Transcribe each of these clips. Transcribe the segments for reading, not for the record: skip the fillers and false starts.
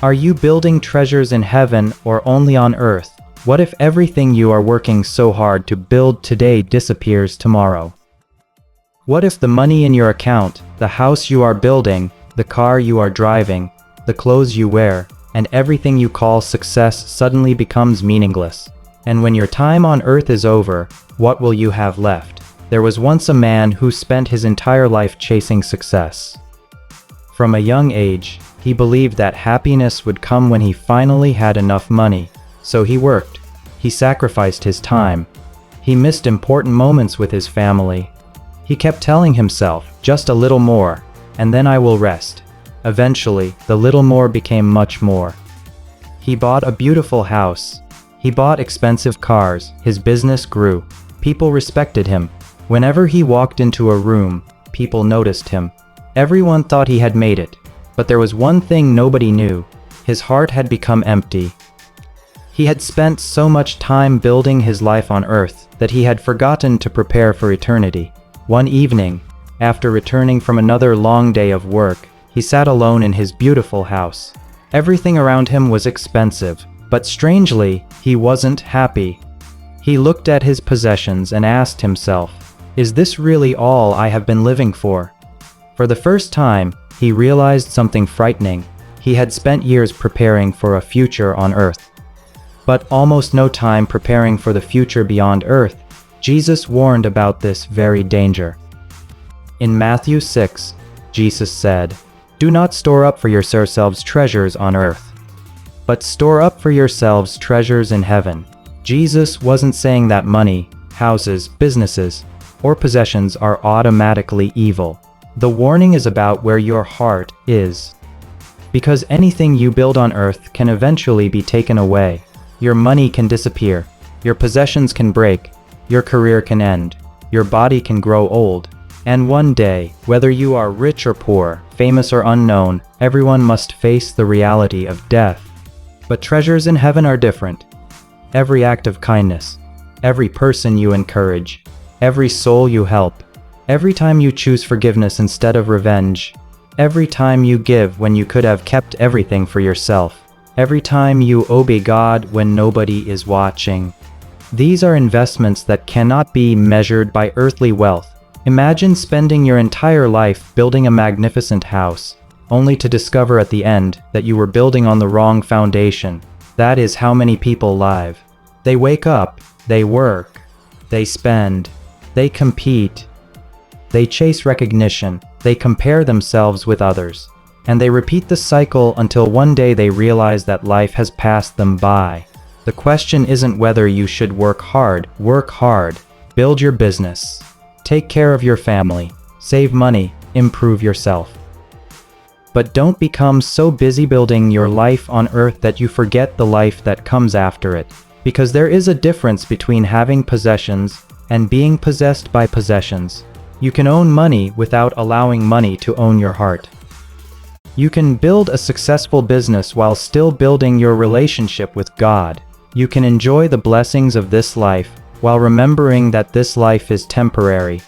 Are you building treasures in heaven or only on earth? What if everything you are working so hard to build today disappears tomorrow? What if the money in your account, the house you are building, the car you are driving, the clothes you wear, and everything you call success suddenly becomes meaningless? And when your time on earth is over, what will you have left? There was once a man who spent his entire life chasing success. From a young age, he believed that happiness would come when he finally had enough money. So he worked. He sacrificed his time. He missed important moments with his family. He kept telling himself, just a little more, and then I will rest. Eventually, the little more became much more. He bought a beautiful house. He bought expensive cars. His business grew. People respected him. Whenever he walked into a room, people noticed him. Everyone thought he had made it. But there was one thing nobody knew. His heart had become empty. He had spent so much time building his life on earth that he had forgotten to prepare for eternity. One evening, after returning from another long day of work, he sat alone in his beautiful house. Everything around him was expensive, but strangely, he wasn't happy. He looked at his possessions and asked himself, "Is this really all I have been living for?" For the first time, he realized something frightening. He had spent years preparing for a future on earth, but almost no time preparing for the future beyond earth. Jesus warned about this very danger. In Matthew 6, Jesus said, "Do not store up for yourselves treasures on earth, but store up for yourselves treasures in heaven." Jesus wasn't saying that money, houses, businesses, or possessions are automatically evil. The warning is about where your heart is. Because anything you build on earth can eventually be taken away. Your money can disappear. Your possessions can break. Your career can end. Your body can grow old. And one day, whether you are rich or poor, famous or unknown, everyone must face the reality of death. But treasures in heaven are different. Every act of kindness, every person you encourage, every soul you help, every time you choose forgiveness instead of revenge, every time you give when you could have kept everything for yourself, every time you obey God when nobody is watching. These are investments that cannot be measured by earthly wealth. Imagine spending your entire life building a magnificent house, only to discover at the end that you were building on the wrong foundation. That is how many people live. They wake up, they work, they spend, they compete, they chase recognition, they compare themselves with others, and they repeat the cycle until one day they realize that life has passed them by. The question isn't whether you should work hard, build your business, take care of your family, save money, improve yourself. But don't become so busy building your life on earth that you forget the life that comes after it. Because there is a difference between having possessions and being possessed by possessions. You can own money without allowing money to own your heart. You can build a successful business while still building your relationship with God. You can enjoy the blessings of this life while remembering that this life is temporary.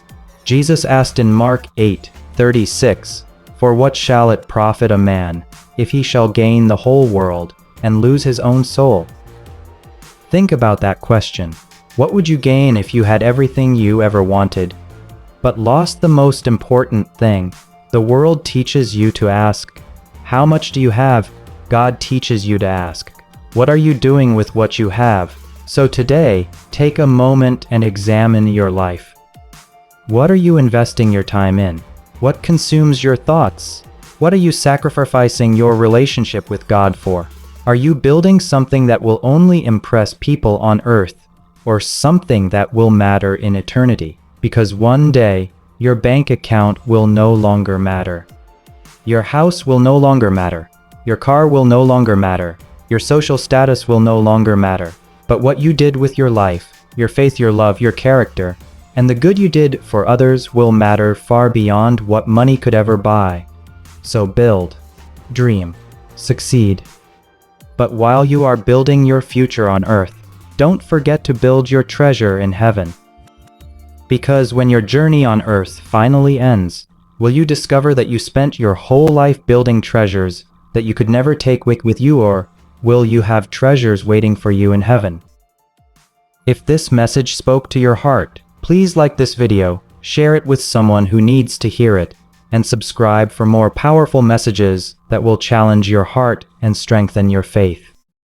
Jesus asked in Mark 8:36, "For what shall it profit a man, if he shall gain the whole world, and lose his own soul?" Think about that question. What would you gain if you had everything you ever wanted, but lost the most important thing? The world teaches you to ask, "How much do you have?" God teaches you to ask, "What are you doing with what you have?" So today, take a moment and examine your life. What are you investing your time in? What consumes your thoughts? What are you sacrificing your relationship with God for? Are you building something that will only impress people on earth, or something that will matter in eternity? Because one day, your bank account will no longer matter. Your house will no longer matter. Your car will no longer matter. Your social status will no longer matter. But what you did with your life, your faith, your love, your character, and the good you did for others will matter far beyond what money could ever buy. So build, dream, succeed. But while you are building your future on earth, don't forget to build your treasure in heaven. Because when your journey on earth finally ends, will you discover that you spent your whole life building treasures that you could never take with you, or will you have treasures waiting for you in heaven? If this message spoke to your heart, please like this video, share it with someone who needs to hear it, and subscribe for more powerful messages that will challenge your heart and strengthen your faith.